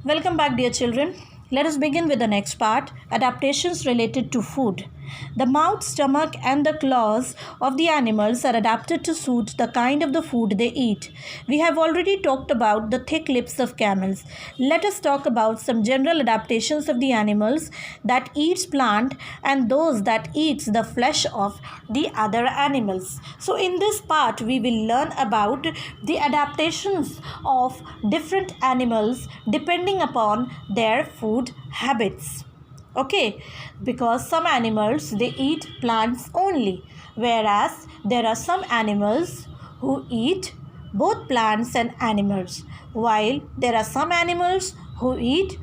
Welcome back, dear children. Let us begin with the next part, adaptations related to food. The mouth, stomach, and the claws of the animals are adapted to suit the kind of the food they eat. We have already talked about the thick lips of camels. Let us talk about some general adaptations of the animals that eats plant and those that eats the flesh of the other animals. So in this part we will learn about the adaptations of different animals depending upon their food habits. Okay, because some animals they eat plants only, whereas there are some animals who eat both plants and animals, while there are some animals who eat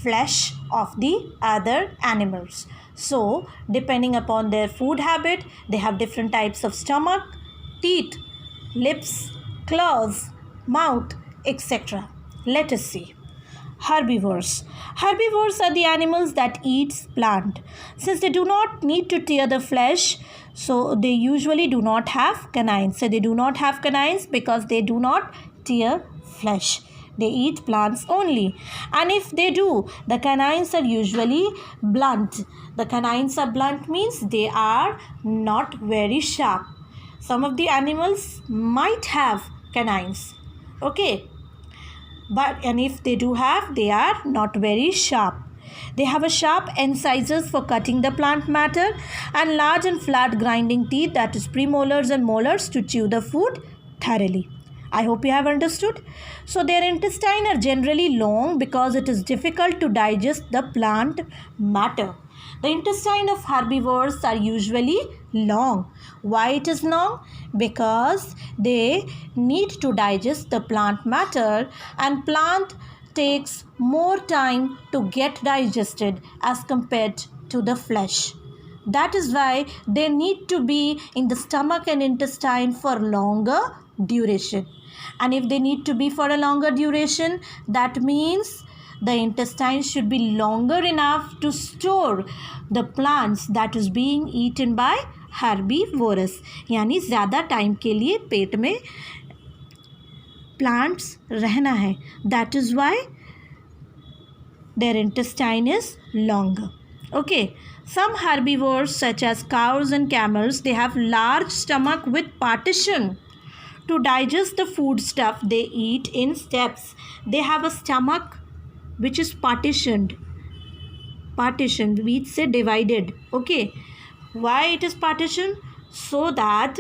flesh of the other animals. So depending upon their food habit, they have different types of stomach, teeth, lips, claws, mouth, etc. Let us see. Herbivores. Herbivores are the animals that eat plant. Since they do not need to tear the flesh, so they usually do not have canines. So they do not have canines because they do not tear flesh. They eat plants only. And if they do, the canines are usually blunt. The canines are blunt means they are not very sharp. Some of the animals might have canines. Okay. And if they do have, they are not very sharp. They have a sharp incisors for cutting the plant matter and large and flat grinding teeth, that is premolars and molars, to chew the food thoroughly. I hope you have understood. So their intestine are generally long because it is difficult to digest the plant matter. The intestine of herbivores are usually long. Why it is long? Because they need to digest the plant matter, and plant takes more time to get digested as compared to the flesh. That is why they need to be in the stomach and intestine for longer duration. And if they need to be for a longer duration, that means the intestine should be longer enough to store the plants that is being eaten by herbivores. यानी ज़्यादा time के लिए पेट में plants रहना है. That is why their intestine is longer. Okay. Some herbivores such as cows and camels, they have large stomach with partition to digest the food stuff they eat in steps. They have a stomach which is partitioned, we say divided. Okay, why it is partitioned? So that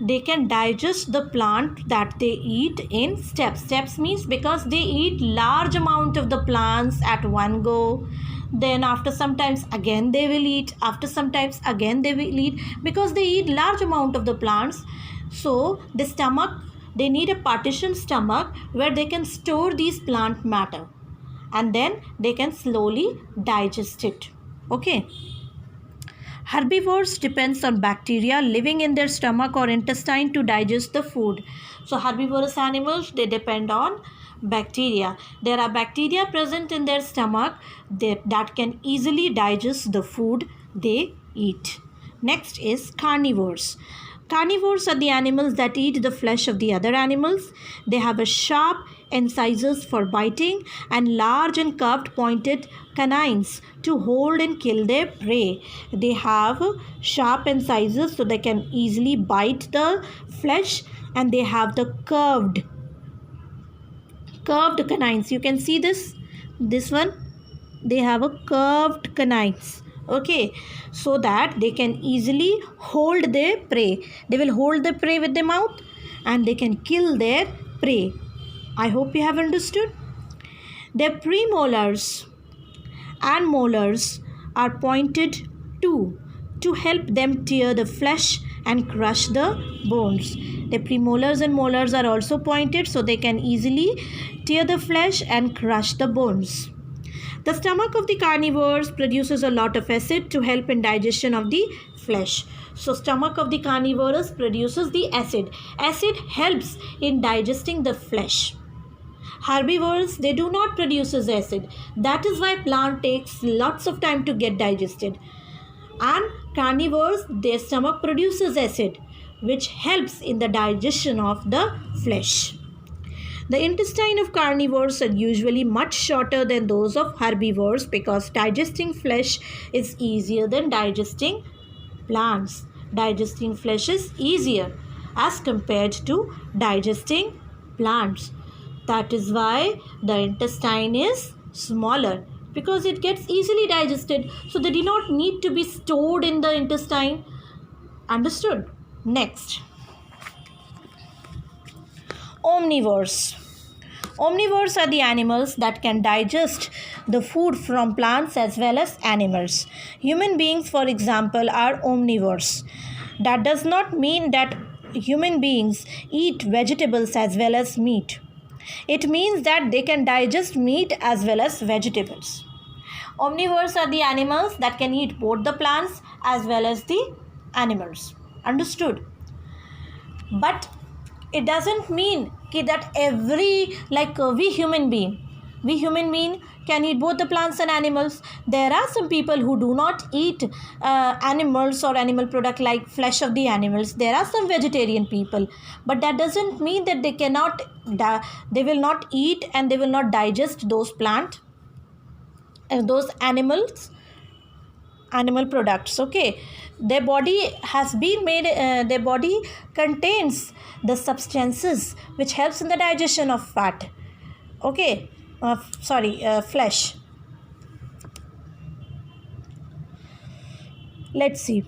they can digest the plant that they eat in steps means because they eat large amount of the plants at one go. Then after sometimes again they will eat, after sometimes again they will eat, because they eat large amount of the plants. So the stomach, they need a partitioned stomach where they can store these plant matter and then they can slowly digest it. Okay. Herbivores depends on bacteria living in their stomach or intestine to digest the food. So herbivorous animals, they depend on bacteria. There are bacteria present in their stomach that can easily digest the food they eat. Next is carnivores. Carnivores are the animals that eat the flesh of the other animals. They have a sharp incisors for biting and large and curved pointed canines to hold and kill their prey. They have sharp incisors so they can easily bite the flesh, and they have the curved canines. You can see this one, they have a curved canines. Okay, so that they can easily hold their prey. They will hold the prey with their mouth and they can kill their prey. I hope you have understood. Their premolars and molars are pointed too to help them tear the flesh and crush the bones. The premolars and molars are also pointed so they can easily tear the flesh and crush the bones. The stomach of the carnivores produces a lot of acid to help in digestion of the flesh. So stomach of the carnivores produces the acid. Acid helps in digesting the flesh. Herbivores, they do not produce acid. That is why plant takes lots of time to get digested. And carnivores, their stomach produces acid, which helps in the digestion of the flesh. The intestine of carnivores are usually much shorter than those of herbivores because digesting flesh is easier than digesting plants. Digesting flesh is easier as compared to digesting plants. That is why the intestine is smaller, because it gets easily digested. So they do not need to be stored in the intestine. Understood? Next, omnivores. Omnivores are the animals that can digest the food from plants as well as animals. Human beings, for example, are omnivores. That does not mean that human beings eat vegetables as well as meat. It means that they can digest meat as well as vegetables. Omnivores are the animals that can eat both the plants as well as the animals. Understood? But it doesn't mean that we human being can eat both the plants and animals. There are some people who do not eat animals or animal product like flesh of the animals. There are some vegetarian people, but that doesn't mean that they will not eat and they will not digest those plant and those animal products. Okay, their body has been made, their body contains the substances which helps in the digestion of fat. Okay, flesh. Let's see.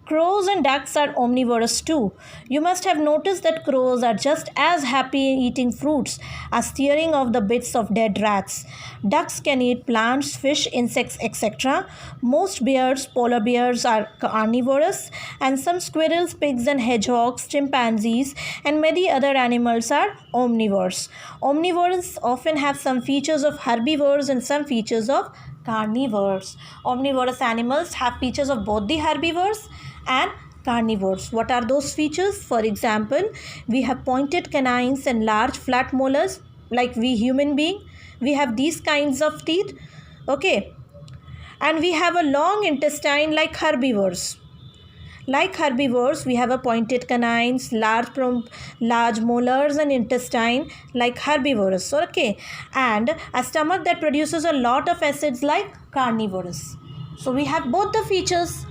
Crows and ducks are omnivorous too. You must have noticed that crows are just as happy eating fruits as tearing off the bits of dead rats. Ducks can eat plants, fish, insects, etc. Most bears, polar bears are carnivorous, and some squirrels, pigs and hedgehogs, chimpanzees and many other animals are omnivores. Omnivores often have some features of herbivores and some features of carnivores. Omnivorous animals have features of both the herbivores and carnivores. What are those features? For example, we have pointed canines and large flat molars like we human being. We have these kinds of teeth. Okay. And we have a long intestine like herbivores. Like herbivores, we have a pointed canines, large molars and intestine like herbivores. Okay. And a stomach that produces a lot of acids like carnivorous. So we have both the features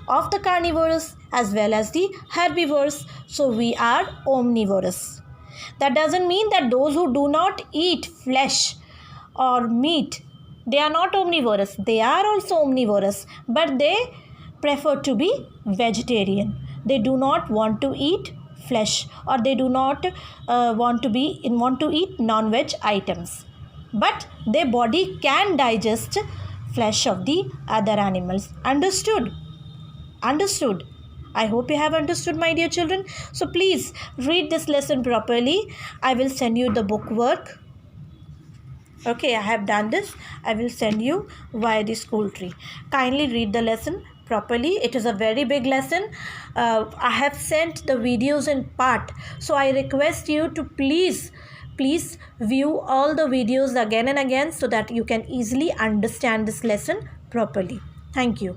of the carnivores as well as the herbivores. So we are omnivorous. That doesn't mean that those who do not eat flesh or meat, they are not omnivorous. They are also omnivorous, but they prefer to be vegetarian. They do not want to eat flesh, or they do not want to eat non-veg items. But their body can digest flesh of the other animals. Understood? Understood. I hope you have understood, my dear children. So please read this lesson properly. I will send you the book work. Okay, I have done this. I will send you via the school tree. Kindly read the lesson properly. It is a very big lesson. I have sent the videos in part. So I request you to please view all the videos again and again so that you can easily understand this lesson properly. Thank you.